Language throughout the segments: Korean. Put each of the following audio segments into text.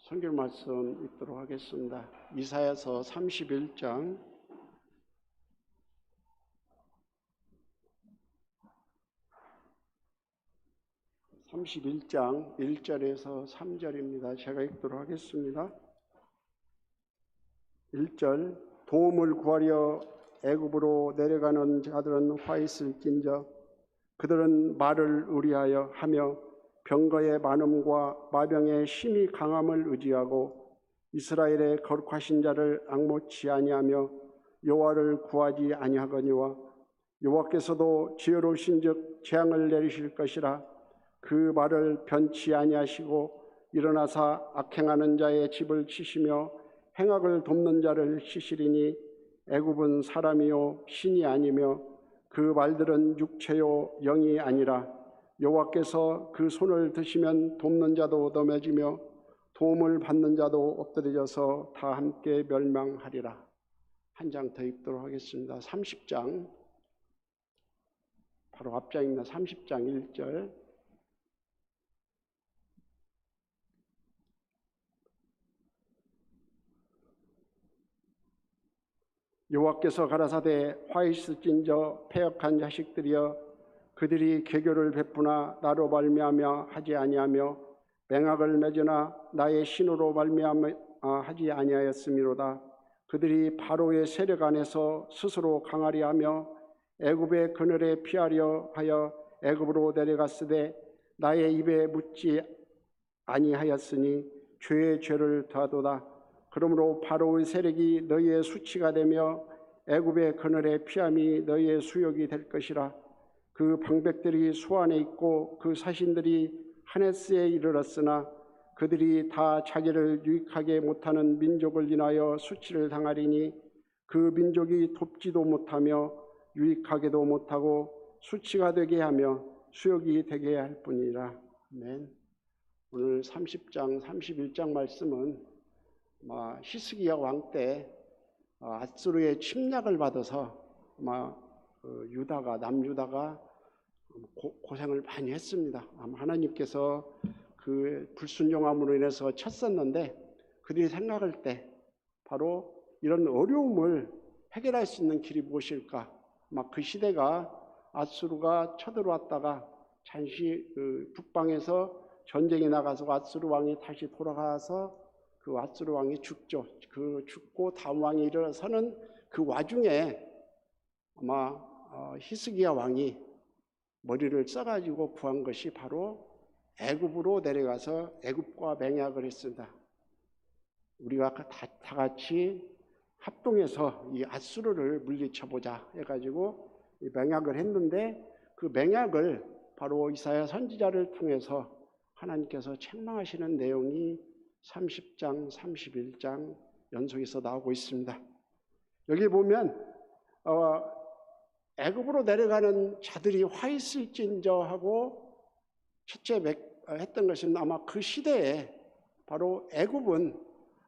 성경 말씀 읽도록 하겠습니다. 이사야서 31장 1절에서 3절입니다. 제가 읽도록 하겠습니다. 1절 도움을 구하려 애굽으로 내려가는 자들은 화 있을진저 그들은 말을 의리하여 하며 병거의 많음과 마병의 심히 강함을 의지하고 이스라엘의 거룩하신 자를 앙모치 아니하며 여호와를 구하지 아니하거니와 여호와께서도 지혜로우신즉 재앙을 내리실 것이라. 그 말을 변치 아니하시고 일어나사 악행하는 자의 집을 치시며 행악을 돕는 자를 치시리니 애굽은 사람이요 신이 아니며 그 말들은 육체요 영이 아니라. 여호와께서 그 손을 드시면 돕는 자도 얻어매지며 도움을 받는 자도 엎드려져서 다 함께 멸망하리라. 한 장 더 읽도록 하겠습니다. 30장 바로 앞장입니다. 30장 1절 여호와께서 가라사대 화 있을진저 패역한 자식들이여 그들이 계교를 베푸나 나로 말미암아 하지 아니하며 맹악을 맺으나 나의 신으로 말미암아 하지 아니하였음이로다. 그들이 바로의 세력 안에서 스스로 강하리 하며 애굽의 그늘에 피하려 하여 애굽으로 내려갔으되 나의 입에 묻지 아니하였으니 죄의 죄를 더하도다. 그러므로 바로의 세력이 너희의 수치가 되며 애굽의 그늘에 피함이 너희의 수욕이 될 것이라. 그 방백들이 수안에 있고 그 사신들이 하네스에 이르렀으나 그들이 다 자기를 유익하게 못하는 민족을 인하여 수치를 당하리니 그 민족이 돕지도 못하며 유익하게도 못하고 수치가 되게 하며 수욕이 되게 할 뿐이라. 아멘. 오늘 30장 31장 말씀은 히스기야 왕 때 아수르의 침략을 받아서 유다가 남유다가 고생을 많이 했습니다. 하나님께서 그 불순종함으로 인해서 쳤었는데 그들이 생각할 때 바로 이런 어려움을 해결할 수 있는 길이 무엇일까? 그 시대가 아수르가 쳐들어왔다가 잠시 북방에서 전쟁에 나가서 아수르 왕이 다시 돌아가서 그 아수르 왕이 죽죠. 그 죽고 다음 왕이 일어서는 그 와중에 아마 히스기야 왕이 머리를 써가지고 구한 것이 바로 애굽으로 내려가서 애굽과 맹약을 했습니다. 우리가 다 같이 합동해서 이 아수르를 물리쳐보자 해가지고 맹약을 했는데 그 맹약을 바로 이사야 선지자를 통해서 하나님께서 책망하시는 내용이 30장, 31장 연속해서 나오고 있습니다. 여기 보면 애굽으로 내려가는 자들이 화 있을진저 하고 첫째 했던 것은 아마 그 시대에 바로 애굽은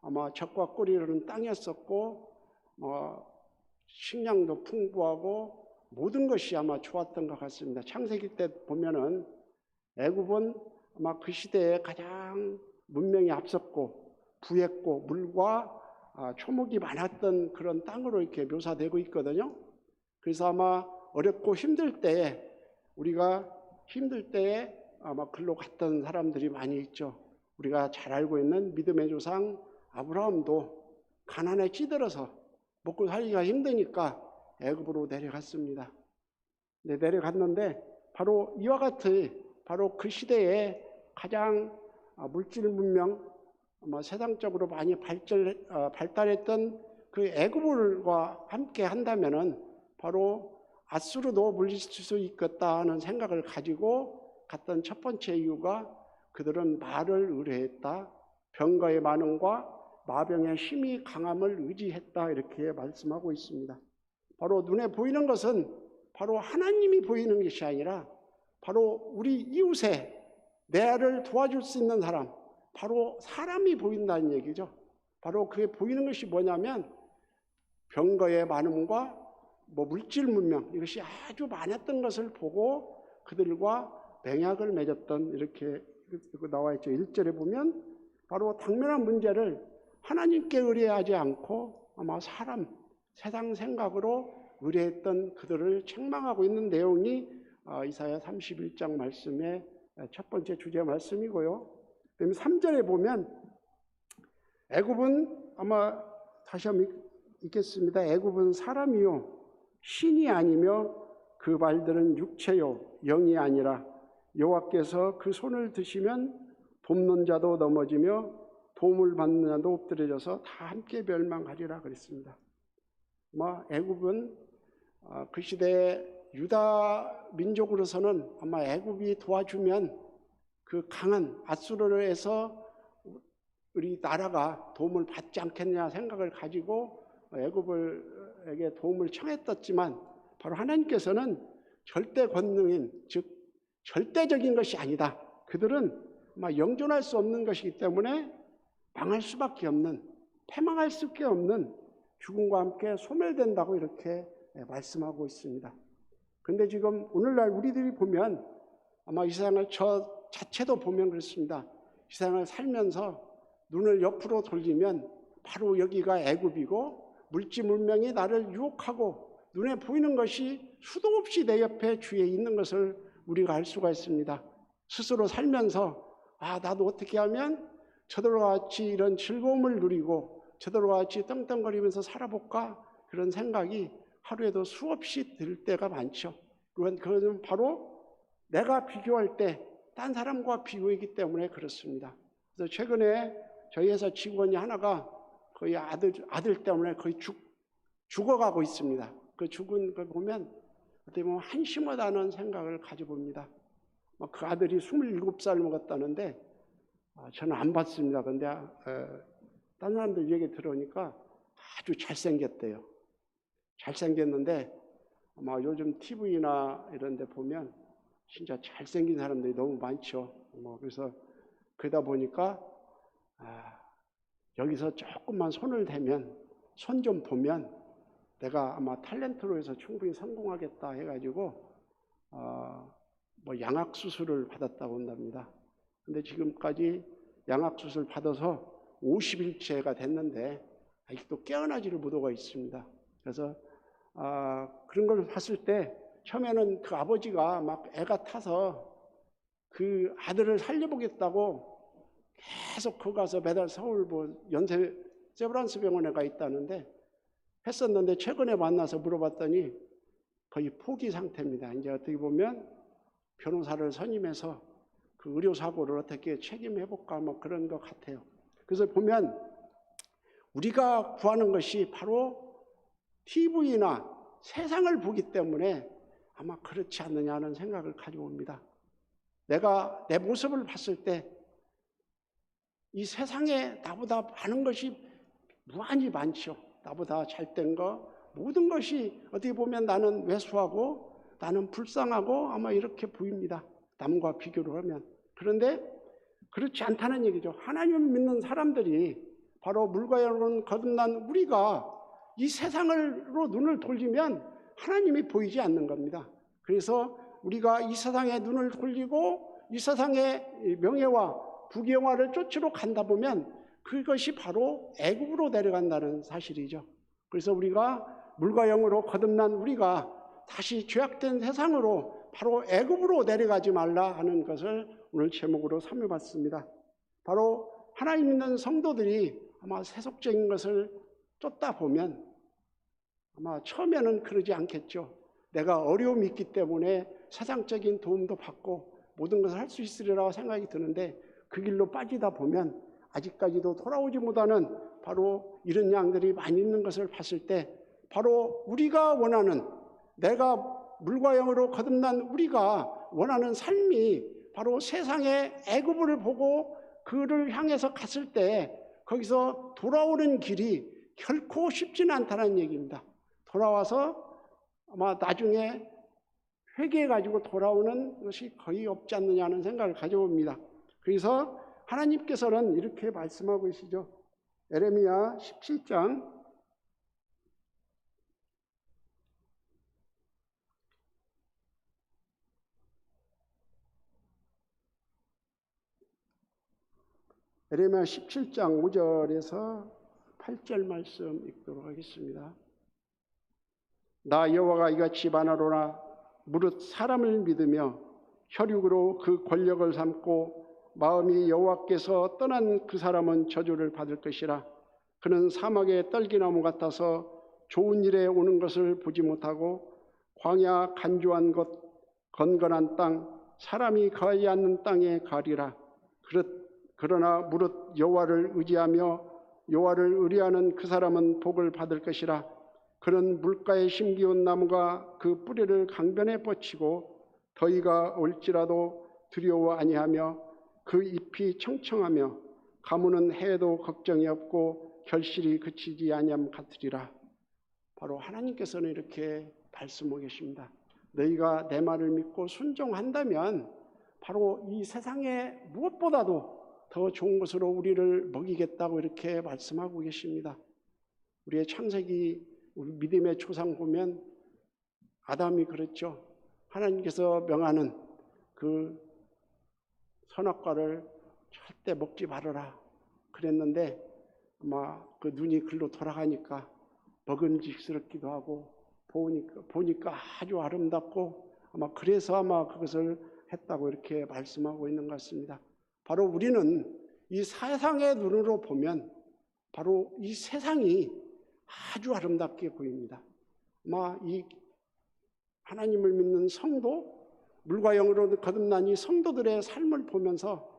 아마 적과 꿀이 흐르는 땅이었었고 식량도 풍부하고 모든 것이 아마 좋았던 것 같습니다. 창세기 때 보면은 애굽은 아마 그 시대에 가장 문명이 앞섰고 부했고 물과 초목이 많았던 그런 땅으로 이렇게 묘사되고 있거든요. 그래서 아마 어렵고 힘들 때에 우리가 힘들 때에 아마 글로 갔던 사람들이 많이 있죠. 우리가 잘 알고 있는 믿음의 조상 아브라함도 가난에 찌들어서 먹고 살기가 힘드니까 애굽으로 내려갔습니다. 네, 내려갔는데 바로 이와 같이 바로 그 시대에 가장 물질 문명 세상적으로 많이 발달했던 그 애굽과 함께 한다면은 바로 아수르도 물리칠 수 있겠다 하는 생각을 가지고 갔던 첫 번째 이유가 그들은 말을 의뢰했다. 병거의 많음과 마병의 힘이 강함을 의지했다. 이렇게 말씀하고 있습니다. 바로 눈에 보이는 것은 바로 하나님이 보이는 것이 아니라 바로 우리 이웃에 내를 도와줄 수 있는 사람, 바로 사람이 보인다는 얘기죠. 바로 그게 보이는 것이 뭐냐면 병거의 많음과 물질 문명 이것이 아주 많았던 것을 보고 그들과 맹약을 맺었던 이렇게 나와 있죠. 1절에 보면 바로 당면한 문제를 하나님께 의뢰하지 않고 아마 사람, 세상 생각으로 의뢰했던 그들을 책망하고 있는 내용이 이사야 31장 말씀의 첫 번째 주제 말씀이고요. 그다음에 3절에 보면 애굽은 아마 다시 한번 읽겠습니다. 애굽은 사람이요 신이 아니며 그 발들은 육체요 영이 아니라 여호와께서 그 손을 드시면 돕는 자도 넘어지며 도움을 받는 자도 엎드려져서 다 함께 멸망하리라 그랬습니다. 애굽은 그 시대 유다 민족으로서는 아마 애굽이 도와주면 그 강한 아수르에서 우리 나라가 도움을 받지 않겠냐 생각을 가지고 애굽에게 도움을 청했었지만 바로 하나님께서는 절대 권능인 즉 절대적인 것이 아니다. 그들은 영존할 수 없는 것이기 때문에 망할 수밖에 없는 패망할 수밖에 없는 죽음과 함께 소멸된다고 이렇게 말씀하고 있습니다. 그런데 지금 오늘날 우리들이 보면 아마 이 세상을 저 자체도 보면 그렇습니다. 이 세상을 살면서 눈을 옆으로 돌리면 바로 여기가 애굽이고 물질 문명이 나를 유혹하고 눈에 보이는 것이 수도 없이 내 옆에 주위에 있는 것을 우리가 알 수가 있습니다. 스스로 살면서 나도 어떻게 하면 저들과 같이 이런 즐거움을 누리고 저들과 같이 떵떵거리면서 살아볼까 그런 생각이 하루에도 수없이 들 때가 많죠. 그건 바로 내가 비교할 때 딴 사람과 비교이기 때문에 그렇습니다. 그래서 최근에 저희 회사 직원이 하나가 거의 아들 때문에 거의 죽어가고 있습니다. 그 죽은 걸 보면 어떻게 보면 한심하다는 생각을 가져봅니다. 그 아들이 27살 먹었다는데 저는 안 봤습니다. 그런데 딴 사람들 얘기 들으니까 아주 잘생겼대요. 잘생겼는데 아마 요즘 TV나 이런 데 보면 진짜 잘생긴 사람들이 너무 많죠. 그래서 그러다 보니까 여기서 조금만 손을 대면 손 좀 보면 내가 아마 탤런트로 해서 충분히 성공하겠다 해가지고 양악 수술을 받았다고 한답니다. 근데 지금까지 양악 수술 받아서 50일째가 됐는데 아직도 깨어나지를 못하고 있습니다. 그래서 그런 걸 봤을 때 처음에는 그 아버지가 막 애가 타서 그 아들을 살려보겠다고 계속 거기 가서 매달 서울 연세 세브란스 병원에 가 있다는데 했었는데 최근에 만나서 물어봤더니 거의 포기 상태입니다. 이제 어떻게 보면 변호사를 선임해서 그 의료사고를 어떻게 책임해볼까 그런 것 같아요. 그래서 보면 우리가 구하는 것이 바로 TV나 세상을 보기 때문에 아마 그렇지 않느냐 하는 생각을 가지고 옵니다. 내가 내 모습을 봤을 때 이 세상에 나보다 많은 것이 무한히 많죠. 나보다 잘된 거 모든 것이 어떻게 보면 나는 왜소하고 나는 불쌍하고 아마 이렇게 보입니다. 남과 비교를 하면. 그런데 그렇지 않다는 얘기죠. 하나님을 믿는 사람들이 바로 물과 영으로 거듭난 우리가 이 세상으로 눈을 돌리면 하나님이 보이지 않는 겁니다. 그래서 우리가 이 세상에 눈을 돌리고 이 세상의 명예와 부귀영화를 쫓으러 간다 보면 그것이 바로 애굽으로 내려간다는 사실이죠. 그래서 우리가 물과 영으로 거듭난 우리가 다시 죄악된 세상으로 바로 애굽으로 내려가지 말라 하는 것을 오늘 제목으로 삼어봤습니다. 바로 하나님 믿는 성도들이 아마 세속적인 것을 쫓다 보면 아마 처음에는 그러지 않겠죠. 내가 어려움이 있기 때문에 세상적인 도움도 받고 모든 것을 할 수 있으리라고 생각이 드는데 그 길로 빠지다 보면 아직까지도 돌아오지 못하는 바로 이런 양들이 많이 있는 것을 봤을 때 바로 우리가 원하는 내가 물과 영으로 거듭난 우리가 원하는 삶이 바로 세상의 애굽을 보고 그를 향해서 갔을 때 거기서 돌아오는 길이 결코 쉽지는 않다는 얘기입니다. 돌아와서 아마 나중에 회개해가지고 돌아오는 것이 거의 없지 않느냐는 생각을 가져봅니다. 그래서 하나님께서는 이렇게 말씀하고 계시죠. 예레미야 17장 에레미야 17장 5절에서 8절 말씀 읽도록 하겠습니다. 나 여호와가 이같이 말하노라. 무릇 사람을 믿으며 혈육으로 그 권력을 삼고 마음이 여호와께서 떠난 그 사람은 저주를 받을 것이라. 그는 사막의 떨기나무 같아서 좋은 일에 오는 것을 보지 못하고 광야 간주한 것 건건한 땅 사람이 거하지 않는 땅에 가리라. 그러나 무릇 여호와를 의지하며 여호와를 의뢰하는 그 사람은 복을 받을 것이라. 그는 물가에 심기운 나무가 그 뿌리를 강변에 뻗치고 더위가 올지라도 두려워 아니하며 그 잎이 청청하며 가무는 해에도 걱정이 없고 결실이 그치지 아니함 같으리라. 바로 하나님께서는 이렇게 말씀하고 계십니다. 너희가 내 말을 믿고 순종한다면 바로 이 세상에 무엇보다도 더 좋은 것으로 우리를 먹이겠다고 이렇게 말씀하고 계십니다. 우리의 창세기 우리 믿음의 조상 보면 아담이 그랬죠. 하나님께서 명하는 그 선악과를 절대 먹지 말아라 그랬는데 아마 그 눈이 글로 돌아가니까 먹음직스럽기도 하고 보니까 아주 아름답고 아마 그래서 아마 그것을 했다고 이렇게 말씀하고 있는 것 같습니다. 바로 우리는 이 세상의 눈으로 보면 바로 이 세상이 아주 아름답게 보입니다. 아마 이 하나님을 믿는 성도, 물과 영으로 거듭난 이 성도들의 삶을 보면서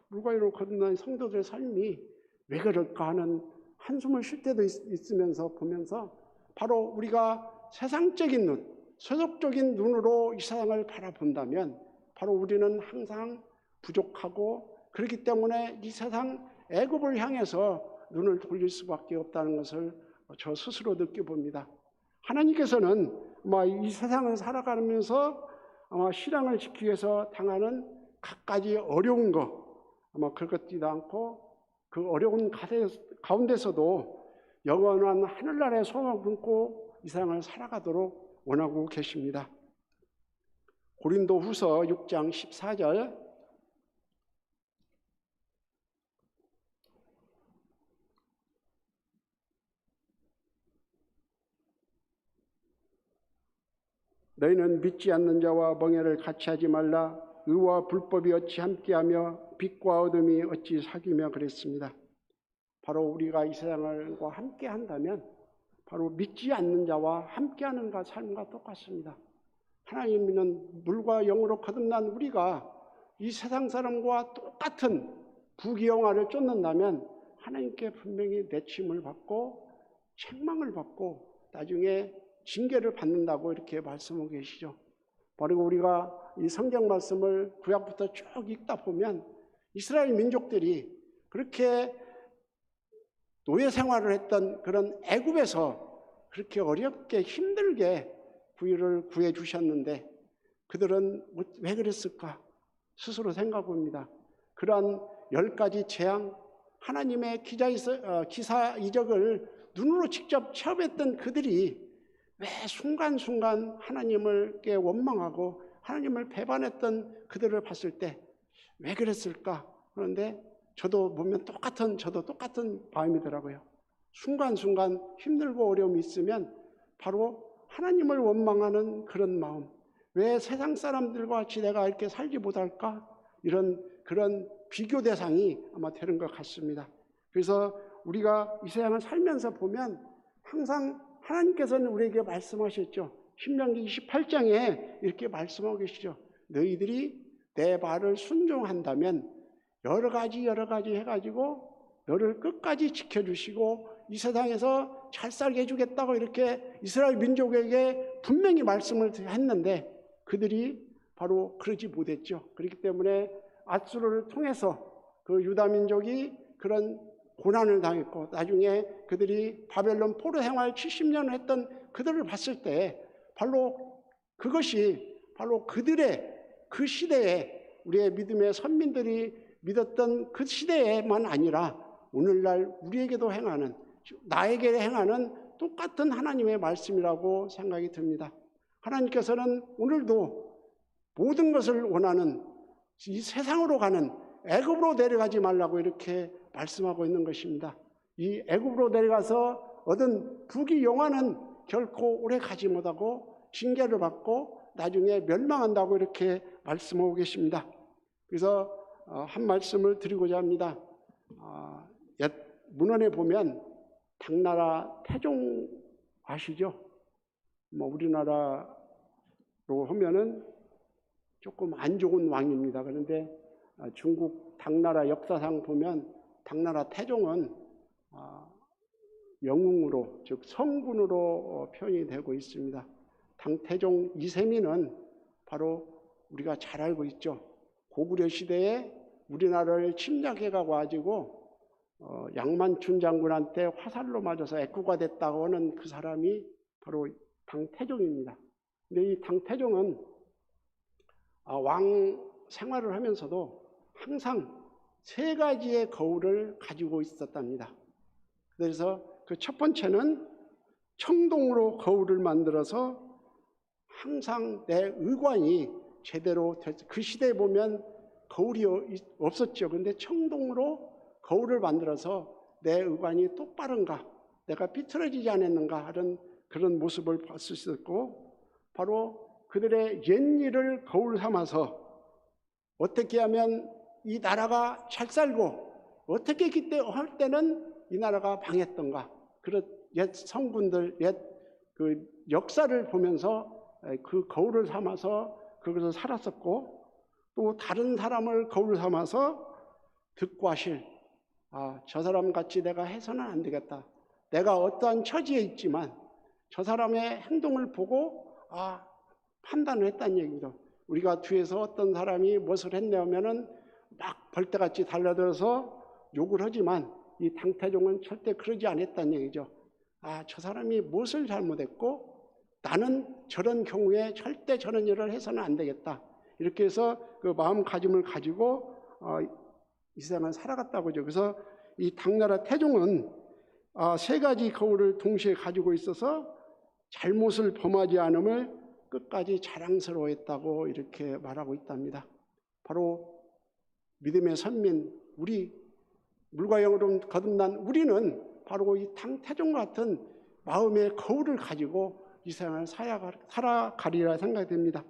물과 영으로 거듭난 성도들의 삶이 왜 그럴까 하는 한숨을 쉴 때도 있으면서 보면서 바로 우리가 세상적인 눈, 세속적인 눈으로 이 세상을 바라본다면 바로 우리는 항상 부족하고 그렇기 때문에 이 세상 애굽을 향해서 눈을 돌릴 수밖에 없다는 것을 저 스스로 느껴봅니다. 하나님께서는 이 세상을 살아가면서 신앙을 지키기 위해서 당하는 갖가지 어려운 거 그것지도 않고 그 어려운 가운데서도 영원한 하늘나라의 소망을 품고 이 세상을 살아가도록 원하고 계십니다. 고린도후서 6장 14절 너희는 믿지 않는 자와 멍에를 같이 하지 말라. 의와 불법이 어찌 함께하며 빛과 어둠이 어찌 사귀며 그랬습니다. 바로 우리가 이 세상과 함께한다면 바로 믿지 않는 자와 함께하는 삶과 똑같습니다. 하나님 믿는 물과 영으로 거듭난 우리가 이 세상 사람과 똑같은 부귀영화를 쫓는다면 하나님께 분명히 내침을 받고 책망을 받고 나중에 징계를 받는다고 이렇게 말씀하고 계시죠. 바로 우리가 이 성경 말씀을 구약부터 쭉 읽다 보면 이스라엘 민족들이 그렇게 노예 생활을 했던 그런 애굽에서 그렇게 어렵게 힘들게 구유를 구해 주셨는데 그들은 왜 그랬을까 스스로 생각해 봅니다. 그러한 10가지 재앙, 하나님의 기사 이적을 눈으로 직접 체험했던 그들이 왜 순간순간 하나님을 원망하고 하나님을 배반했던 그들을 봤을 때 왜 그랬을까? 그런데 저도 보면 저도 똑같은 마음이더라고요. 순간순간 힘들고 어려움이 있으면 바로 하나님을 원망하는 그런 마음. 왜 세상 사람들과 같이 내가 이렇게 살지 못할까? 그런 비교 대상이 아마 되는 것 같습니다. 그래서 우리가 이 세상을 살면서 보면 항상 하나님께서는 우리에게 말씀하셨죠. 신명기 28장에 이렇게 말씀하고 계시죠. 너희들이 내 말을 순종한다면 여러 가지 해가지고 너를 끝까지 지켜주시고 이 세상에서 잘 살게 해주겠다고 이렇게 이스라엘 민족에게 분명히 말씀을 했는데 그들이 바로 그러지 못했죠. 그렇기 때문에 앗수르를 통해서 그 유다 민족이 그런 고난을 당했고 나중에 그들이 바벨론 포로 생활 70년을 했던 그들을 봤을 때 바로 그것이 바로 그들의 그 시대에 우리의 믿음의 선민들이 믿었던 그 시대에만 아니라 오늘날 우리에게도 행하는 나에게 행하는 똑같은 하나님의 말씀이라고 생각이 듭니다. 하나님께서는 오늘도 모든 것을 원하는 이 세상으로 가는 애굽으로 내려가지 말라고 이렇게 말씀하고 있는 것입니다. 이 애굽으로 내려가서 얻은 부귀 영화는 결코 오래 가지 못하고 징계를 받고 나중에 멸망한다고 이렇게 말씀하고 계십니다. 그래서 한 말씀을 드리고자 합니다. 옛 문헌에 보면 당나라 태종 아시죠? 우리나라로 하면은 조금 안 좋은 왕입니다. 그런데 중국 당나라 역사상 보면 당나라 태종은 영웅으로, 즉 성군으로 표현이 되고 있습니다. 당태종 이세민은 바로 우리가 잘 알고 있죠. 고구려 시대에 우리나라를 침략해 가지고 양만춘 장군한테 화살로 맞아서 애꾸가 됐다고 하는 그 사람이 바로 당태종입니다. 근데 이 당태종은 왕 생활을 하면서도 항상 3가지의 거울을 가지고 있었답니다. 그래서 그 첫 번째는 청동으로 거울을 만들어서 항상 내 의관이 제대로 그 시대에 보면 거울이 없었죠. 근데 청동으로 거울을 만들어서 내 의관이 똑바른가, 내가 삐뚤어지지 않았는가 하는 그런 모습을 볼 수 있었고, 바로 그들의 옛일을 거울 삼아서 어떻게 하면 이 나라가 잘 살고 어떻게 그때 할 때는 이 나라가 망했던가, 그런 옛 성군들, 옛 그 역사를 보면서 그 거울을 삼아서 거기서 살았었고, 또 다른 사람을 거울 삼아서 득과실, 저 사람 같이 내가 해서는 안 되겠다. 내가 어떠한 처지에 있지만 저 사람의 행동을 보고 판단을 했다는 얘기죠. 우리가 뒤에서 어떤 사람이 무엇을 했냐면은 막 벌떼같이 달려들어서 욕을 하지만 이 당태종은 절대 그러지 않았다는 얘기죠. 저 사람이 무엇을 잘못했고 나는 저런 경우에 절대 저런 일을 해서는 안 되겠다. 이렇게 해서 그 마음가짐을 가지고 이 세상을 살아갔다고 하죠. 그래서 이 당나라 태종은 3가지 거울을 동시에 가지고 있어서 잘못을 범하지 않음을 끝까지 자랑스러워했다고 이렇게 말하고 있답니다. 바로 믿음의 선민, 우리 물과 영으로 거듭난 우리는 바로 이 당태종 같은 마음의 거울을 가지고 이 세상을 살아가리라 생각이 됩니다.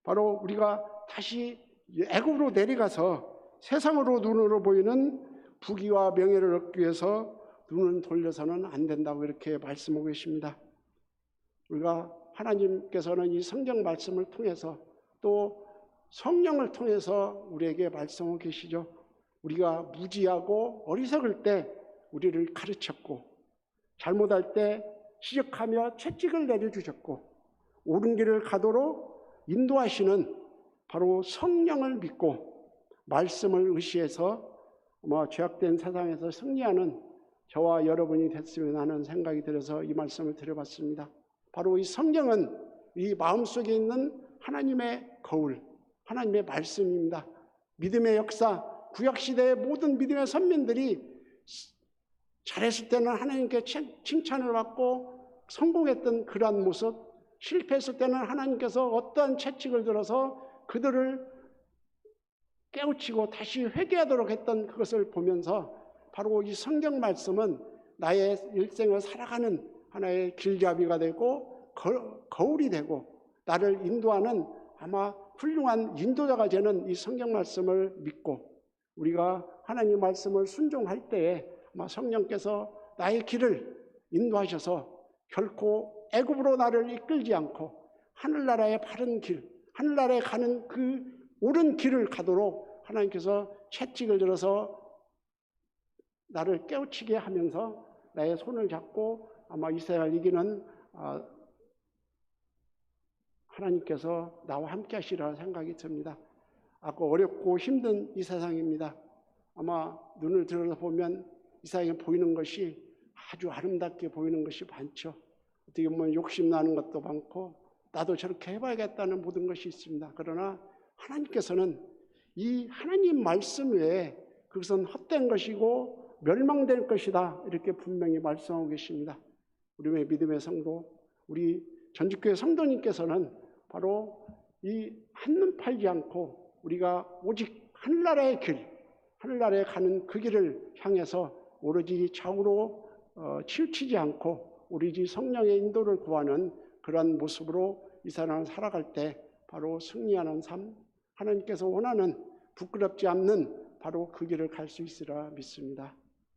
바로 우리가 다시 애굽으로 내려가서 세상으로 눈으로 보이는 부귀와 명예를 얻기 위해서 눈을 돌려서는 안 된다고 이렇게 말씀하고 계십니다. 우리가 하나님께서는 이 성경 말씀을 통해서 또 성령을 통해서 우리에게 말씀하고 계시죠. 우리가 무지하고 어리석을 때 우리를 가르쳤고, 잘못할 때 지적하며 채찍을 내려주셨고, 옳은 길을 가도록 인도하시는 바로 성령을 믿고 말씀을 의시해서 죄악된 세상에서 승리하는 저와 여러분이 됐으면 하는 생각이 들어서 이 말씀을 드려봤습니다. 바로 이 성경은 이 마음속에 있는 하나님의 거울, 하나님의 말씀입니다. 믿음의 역사, 구약시대의 모든 믿음의 선민들이 잘했을 때는 하나님께 칭찬을 받고 성공했던 그러한 모습, 실패했을 때는 하나님께서 어떠한 채찍을 들어서 그들을 깨우치고 다시 회개하도록 했던 그것을 보면서 바로 이 성경 말씀은 나의 일생을 살아가는 하나의 길잡이가 되고 거울이 되고 나를 인도하는 아마 훌륭한 인도자가 되는 이 성경 말씀을 믿고 우리가 하나님 말씀을 순종할 때에 아마 성령께서 나의 길을 인도하셔서 결코 애굽으로 나를 이끌지 않고 하늘나라의 바른 길, 하늘나라에 가는 그 옳은 길을 가도록 하나님께서 채찍을 들어서 나를 깨우치게 하면서 나의 손을 잡고 아마 이 세상을 이기는 하나님께서 나와 함께 하시리라 생각이 듭니다. 아까 어렵고 힘든 이 세상입니다. 아마 눈을 들어서 보면 이 세상에 보이는 것이 아주 아름답게 보이는 것이 많죠. 어떻게 보면 욕심나는 것도 많고 나도 저렇게 해봐야겠다는 모든 것이 있습니다. 그러나 하나님께서는 이 하나님 말씀 외에 그것은 헛된 것이고 멸망될 것이다 이렇게 분명히 말씀하고 계십니다. 우리의 믿음의 성도, 우리 전주교회 성도님께서는 바로 이 한눈 팔지 않고 우리가 오직 하늘나라의 길, 하늘나라에 가는 그 길을 향해서 오로지 좌우로 치우치지 않고 오로지 성령의 인도를 구하는 그런 모습으로 이 사람을 살아갈 때 바로 승리하는 삶, 하나님께서 원하는 부끄럽지 않는 바로 그 길을 갈 수 있으리라 믿습니다.